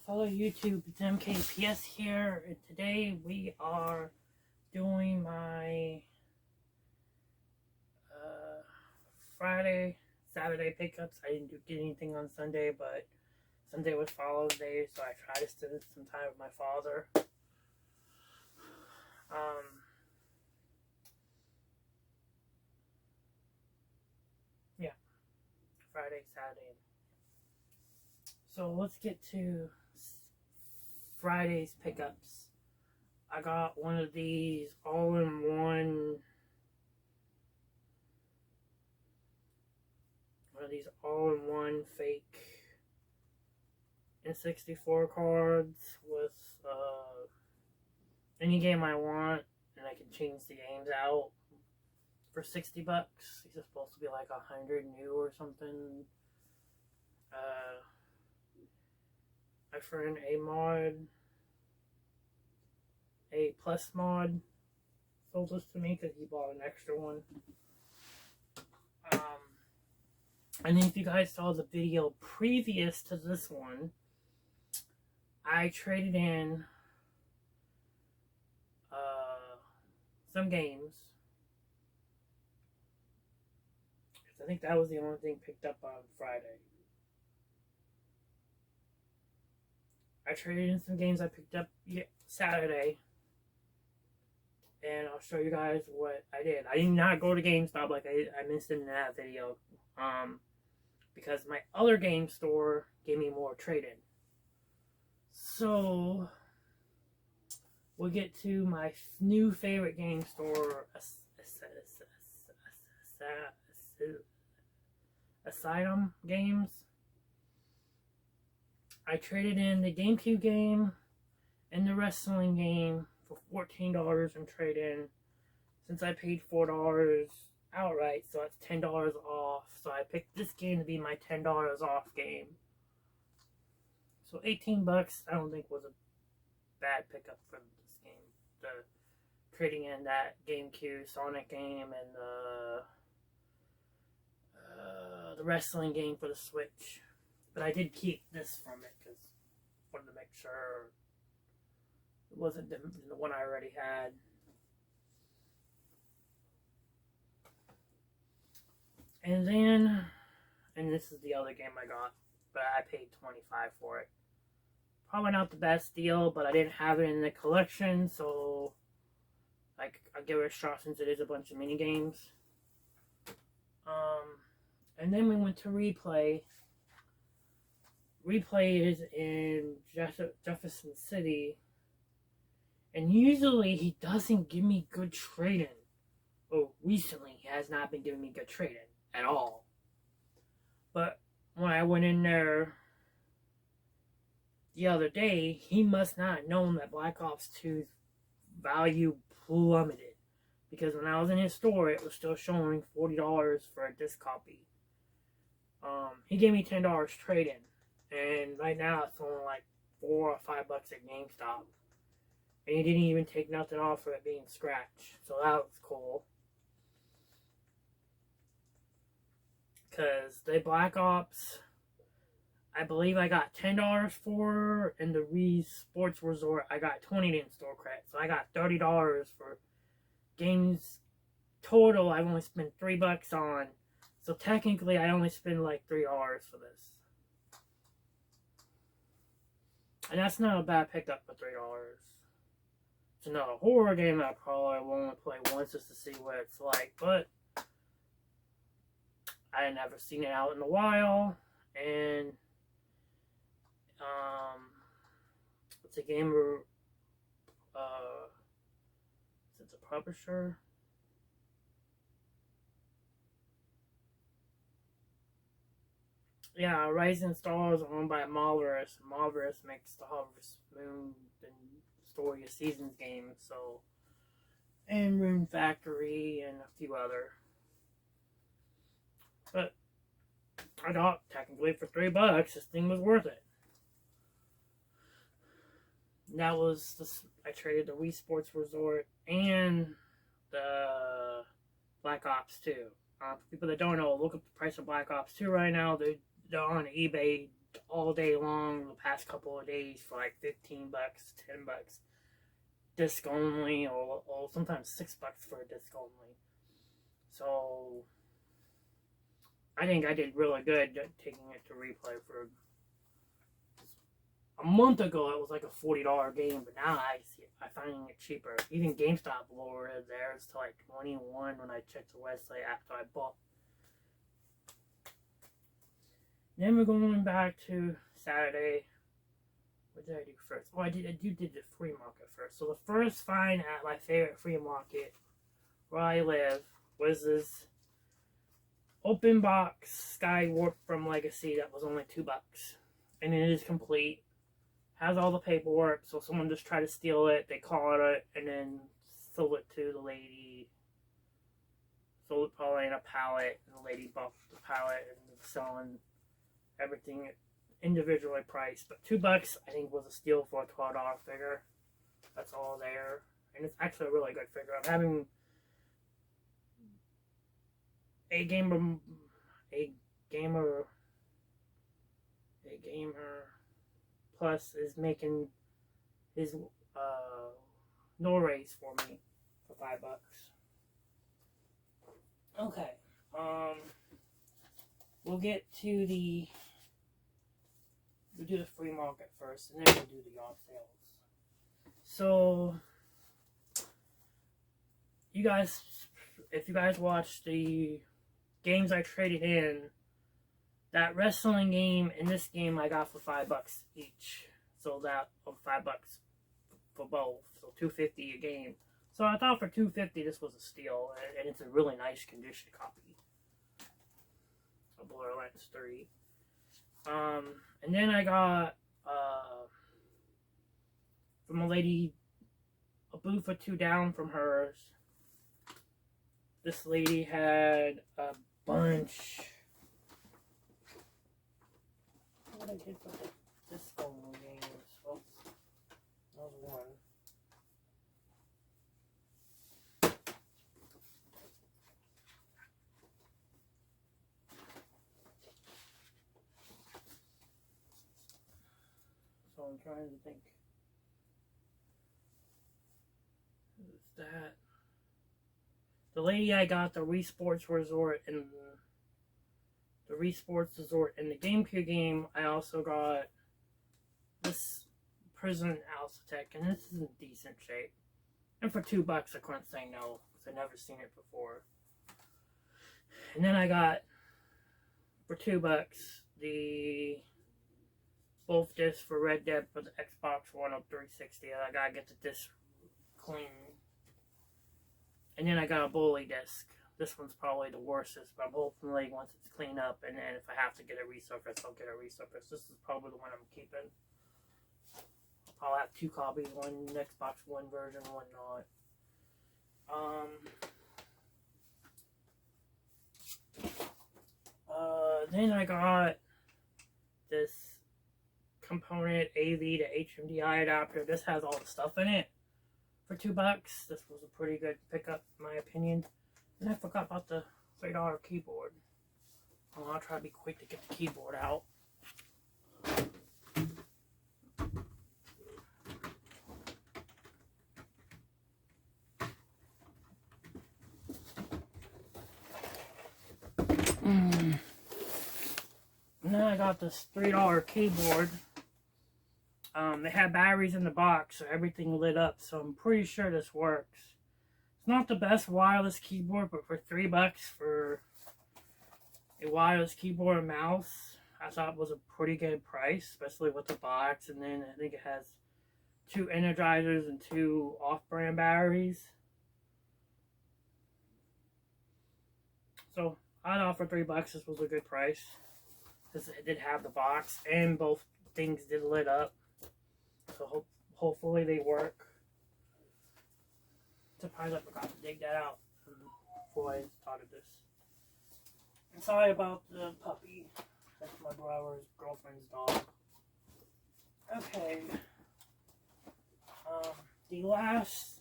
fellow YouTube, it's MKPS here, and today we are doing my Friday, Saturday pickups. I didn't get anything on Sunday, but Sunday was Father's Day, so I tried to spend some time with my father. Yeah, Friday, Saturday. So let's get to Friday's pickups. I got one of these all-in-one fake N64 cards with any game I want, and I can change the games out for $60. These are supposed to be like 100 new or something. My friend A plus mod sold this to me because he bought an extra one. And if you guys saw the video previous to this one, I traded in some games. I think that was the only thing picked up on Friday. I traded in some games I picked up Saturday. And I'll show you guys what I did. I did not go to GameStop like I mentioned in that video. Because my other game store gave me more trade-in. So we'll get to my new favorite game store, Asylum Games. I traded in the GameCube game and the wrestling game for $14 in trade-in. Since I paid $4 outright, so it's $10 off. So I picked this game to be my $10 off game. So $18 I don't think was a bad pickup for this game. The trading in that GameCube Sonic game and the wrestling game for the Switch. But I did keep this from it because I wanted to make sure it wasn't the one I already had. And then, and this is the other game I got, but I paid $25 for it. Probably not the best deal, but I didn't have it in the collection, so I'll give it a shot since it is a bunch of mini games. And then we went to Replay. Replay is in Jefferson City, and usually he doesn't give me good trade-in. Oh, recently he has not been giving me good trade-in at all. But when I went in there the other day, he must not have known that Black Ops 2's value plummeted. Because when I was in his store, it was still showing $40 for a disc copy. He gave me $10 trade-in. And right now it's only like $4 or $5 at GameStop. And he didn't even take nothing off for it being scratched. So that was cool. Because the Black Ops, I believe I got $10 for, and the Wii Sports Resort, I got 20 in store credit. So I got $30 for games total. I only spent $3 on. So technically, I only spent like $3 for this. And that's not a bad pickup for $3. It's another horror game I probably will only play once just to see what it's like. But I had never seen it out in a while, and it's a game where it's a publisher. Yeah, Rising Stars are owned by Marvelous. Marvelous makes the Harvest Moon and Story of Seasons games, so, and Rune Factory and a few other. But I got technically for $3. This thing was worth it. And that was I traded the Wii Sports Resort and the Black Ops 2. For people that don't know, look up the price of Black Ops 2 right now. They're on eBay all day long the past couple of days for like 15 bucks, 10 bucks, disc only, or sometimes $6 for a disc only. So I think I did really good taking it to replay. For a month ago it was like a $40 game, but now I'm finding it cheaper. Even GameStop lowered theirs to like 21 when I checked the website after I bought. Then we're going back to Saturday. What did I do first? Oh, I did the flea market first. So the first find at my favorite flea market where I live was this open box Skywarp from Legacy that was only $2, and it is complete. Has all the paperwork, so someone just tried to steal it. They caught it and then sold it to the lady. Sold it probably in a pallet, and the lady bought the pallet and was selling everything individually priced. But $2 I think was a steal for a $12 figure. That's all there, and it's actually a really good figure. I'm having a gamer Plus is making his no raise for me for $5. Okay, we'll do the free market first, and then we'll do the yard sales. So, if you guys watched the games I traded in, that wrestling game and this game I got for $5 each. So that of $5 for both, so $2.50 a game. So I thought for $2.50 this was a steal, and it's a really nice condition copy of Borderlands 3. And then I got from a lady a booth for 2 down from hers. This lady had a bunch. What I did for this only games? Oh, that was one. So I'm trying to think. Who's that? The lady I got the Wii Sports Resort and the Wii Sports Resort in the GameCube game. I also got this Prison Alcatech, and this is in decent shape. And for $2 I couldn't say no, because I'd never seen it before. And then I got, for $2, the both discs for Red Dead for the Xbox One of 360. I gotta get the disc clean. And then I got a Bully disc. This one's probably the worst, but hopefully once it's cleaned up, and then if I have to get a resurface, I'll get a resurface. This is probably the one I'm keeping. I'll have 2 copies, one Xbox One version, one not. Then I got this component AV to HMDI adapter. This has all the stuff in it for $2. This was a pretty good pickup, in my opinion. And I forgot about the $3 keyboard. Well, I'll try to be quick to get the keyboard out. And then I got this $3 keyboard. They had batteries in the box, so everything lit up. So I'm pretty sure this works. It's not the best wireless keyboard, but for $3 for a wireless keyboard and mouse, I thought it was a pretty good price, especially with the box. And then I think it has 2 energizers and 2 off-brand batteries. So I thought for $3 this was a good price, because it did have the box and both things did lit up. So hopefully they work. Surprised I forgot to dig that out before I started this. I'm sorry about the puppy. That's my brother's girlfriend's dog. Okay. The last.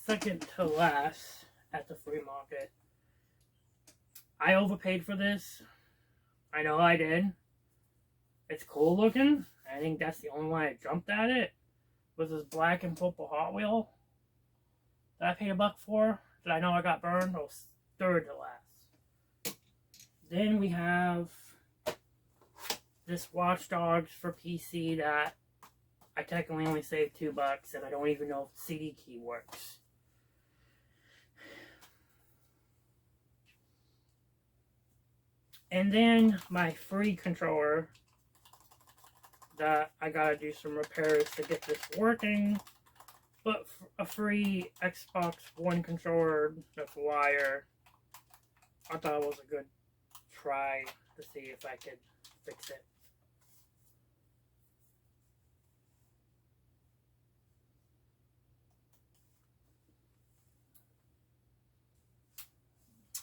second to last at the flea market. I overpaid for this. I know I did. It's cool looking. I think that's the only why I jumped at it. Was this black and purple Hot Wheel that I paid $1 for. That I know I got burned. It was third to last. Then we have this Watch Dogs for PC that I technically only saved $2 and I don't even know if the CD key works. And then my free controller that I gotta do some repairs to get this working. But a free Xbox One controller with wire, I thought it was a good try to see if I could fix it.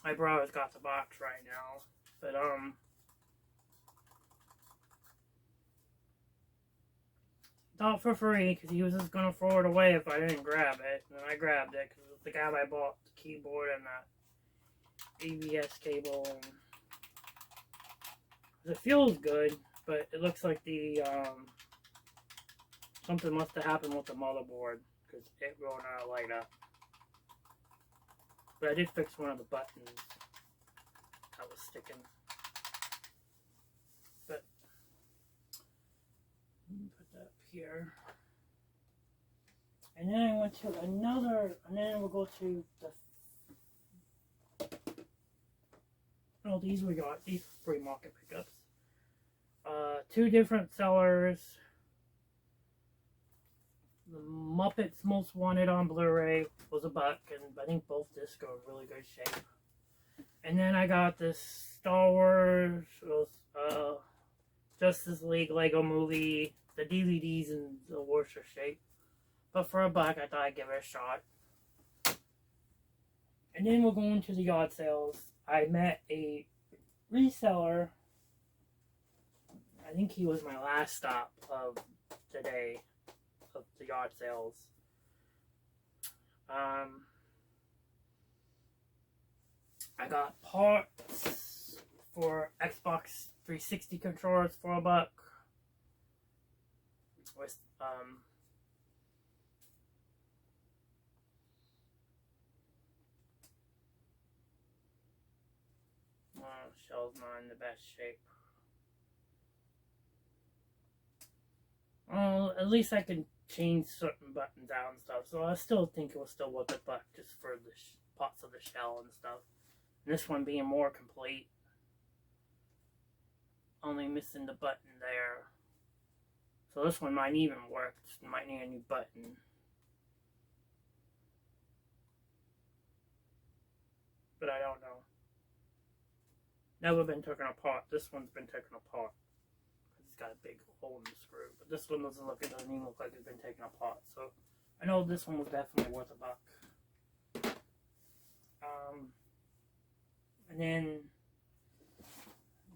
My brother's got the box right now, but thought for free because he was just gonna throw it away if I didn't grab it, and I grabbed it because the guy I bought the keyboard and that ABS cable, and it feels good, but it looks like the something must have happened with the motherboard because it will not light up. But I did fix one of the buttons that was sticking. But let me put that up here. And then I went to another, and then we'll go to the, oh, these we got, these free market pickups. 2 different sellers. The Muppets Most Wanted on Blu-ray was $1, and I think both discs are in really good shape. And then I got this Star Wars, Justice League Lego Movie, the DVDs in the worst shape. But for $1, I thought I'd give it a shot. And then we're going to the yard sales. I met a reseller. I think he was my last stop of the day of the yard sales. I got parts for Xbox 360 controllers for $1. With shell's not in the best shape. Well, at least I can change certain buttons out and stuff, so I still think it was still worth $1 just for the parts of the shell and stuff. And this one being more complete. Only missing the button there. So this one might even work, just might need a new button. But I don't know. Never been taken apart. This one's been taken apart. It's got a big hole in the screw. But this one doesn't look, it doesn't even look like it's been taken apart. So I know this one was definitely worth $1. And then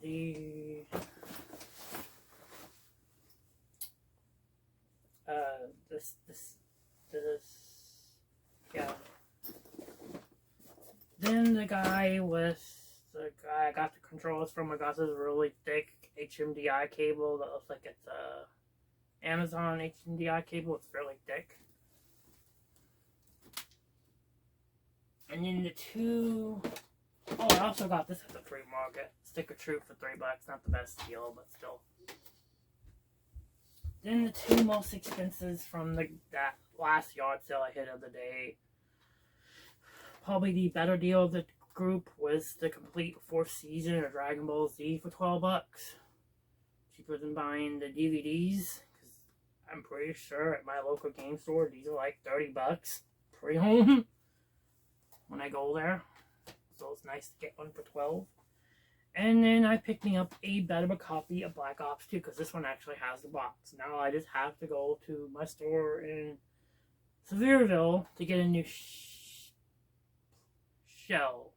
the yeah. Then the guy I got the controllers from, I got this really thick HMDI cable that looks like it's a Amazon HMDI cable. It's fairly thick. And then the 2, oh, I also got this at the free market. Stick of Truth for $3. Not the best deal, but still. Then the 2 most expenses from that last yard sale I hit of the day. Probably the better deal of the group was the complete 4th season of Dragon Ball Z for $12. Cheaper than buying the DVDs. Because I'm pretty sure at my local game store these are like $30 pre-home when I go there. So it's nice to get one for $12. And then I picked me up a better copy of Black Ops 2 because this one actually has the box. Now I just have to go to my store in Sevierville to get a new shell.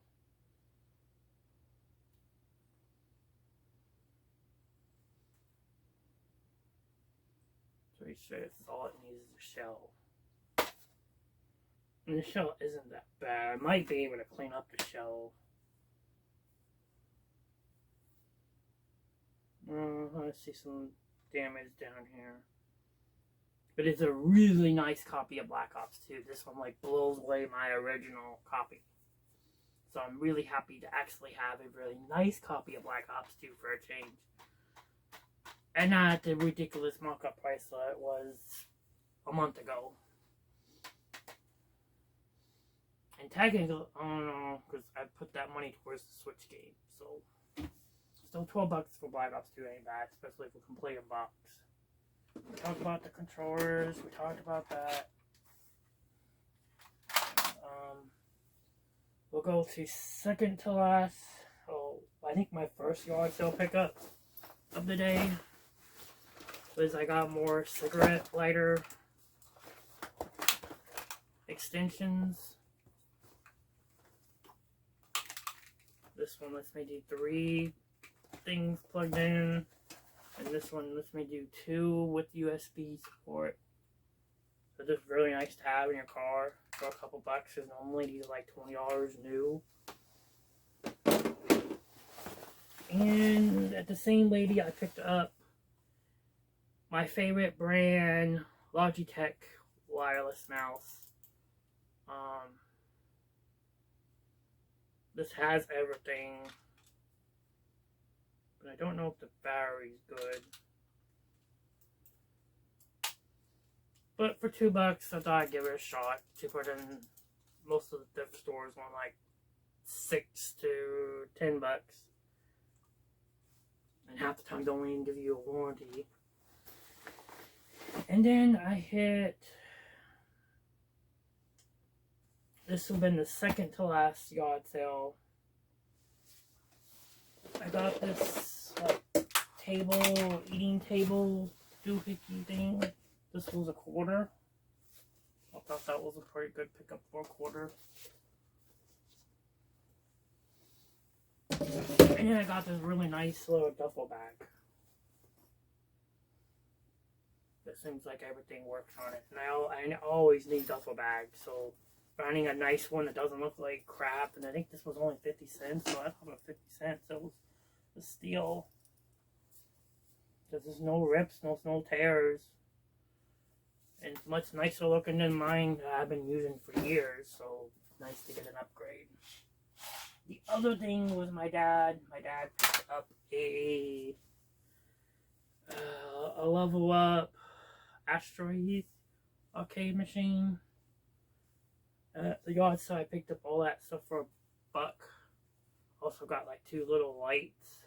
Pretty sure it's all it needs is a shell. And the shell isn't that bad. I might be able to clean up the shell. I see some damage down here. But it's a really nice copy of Black Ops 2. This one like blows away my original copy. So I'm really happy to actually have a really nice copy of Black Ops 2 for a change. And not the ridiculous markup price that it was a month ago. And technically, I don't know, because I put that money towards the Switch game. So, still $12 for Black Ops 2 ain't bad, especially if we complete a box. We talked about the controllers, we talked about that. We'll go to second to last. Oh, I think my first yard sale pickup of the day was I got more cigarette lighter extensions. This one lets me do 3 things plugged in, and this one lets me do 2 with USB support. So just really nice to have in your car for a couple bucks, because normally these are like $20 new. And at the same lady, I picked up my favorite brand, Logitech wireless mouse. This has everything, but I don't know if the battery's good. But for $2, I thought I'd give it a shot. Cheaper than most of the thrift stores, on like $6 to $10. And half the time, don't even give you a warranty. And then I hit. This will have been the second to last yard sale. I got this like eating table doohickey thing. This was $0.25. I thought that was a pretty good pickup for $0.25. And then I got this really nice little duffel bag. It seems like everything works on it. And I always need duffel bags, so finding a nice one that doesn't look like crap, and I think this was only 50 cents, so I thought it was 50 cents, so it was a steal. Because there's no rips, no tears. And it's much nicer looking than mine that I've been using for years, so nice to get an upgrade. The other thing was my dad. My dad picked up a level up asteroid arcade machine. The yard sale, I picked up all that stuff for $1. Also got like 2 little lights.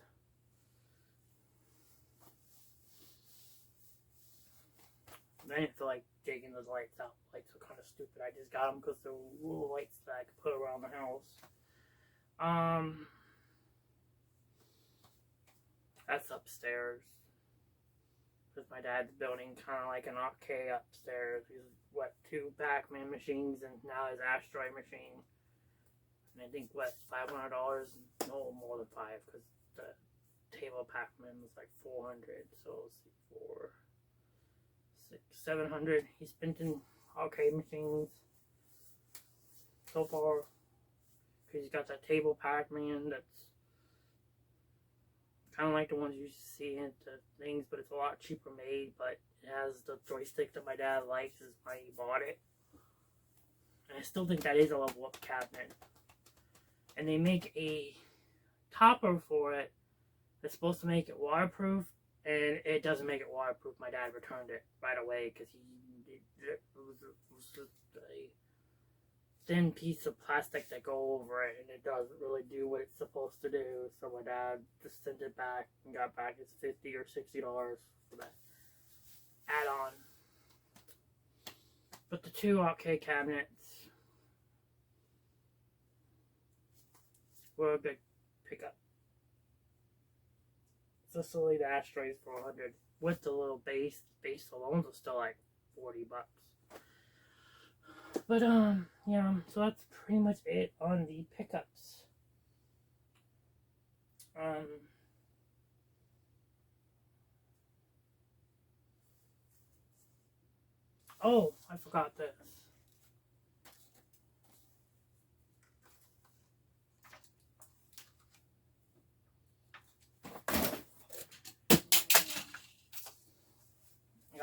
I didn't feel like taking those lights out. Lights were kind of stupid. I just got them because they're little lights that I could put around the house. That's upstairs. Because my dad's building kind of like an arcade upstairs. He's, 2 Pac-Man machines and now his asteroid machine. And I think, $500? No, more than 5, because the table Pac-Man was like 400. So let's see, 4, 6, 700. He spent in arcade machines so far. Because he's got that table Pac-Man that's kind of like the ones you see in the things, but it's a lot cheaper made, but it has the joystick that my dad likes, is why he bought it. And I still think that is a level up cabinet. And they make a topper for it that's supposed to make it waterproof, and it doesn't make it waterproof. My dad returned it right away because it was just a thin piece of plastic that go over it, and it doesn't really do what it's supposed to do. So my dad just sent it back and got back his $50 or $60 for that add-on. But the 2 arcade cabinets were a big pickup. Especially the ashtrays for $100. With the little base alone was still like $40. But yeah, so that's pretty much it on the pickups. Oh, I forgot this.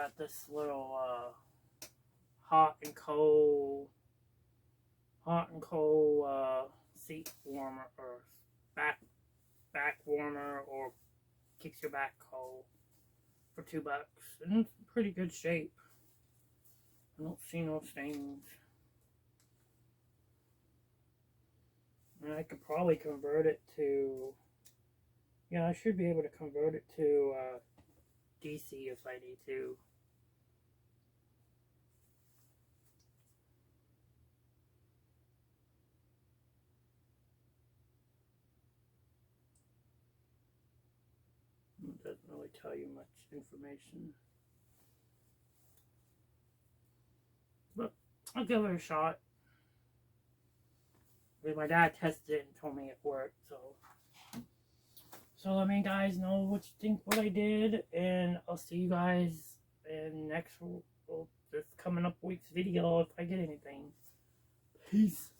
got this little hot and cold seat warmer or back warmer, or keeps your back cold, for $2, and it's in pretty good shape. I don't see no stains. And I could probably convert it to, yeah, I should be able to convert it to DC if I need to. It doesn't really tell you much information, but I'll give it a shot. My dad tested it and told me it worked, so let me guys know what you think what I did, and I'll see you guys in this coming up week's video if I get anything. Peace.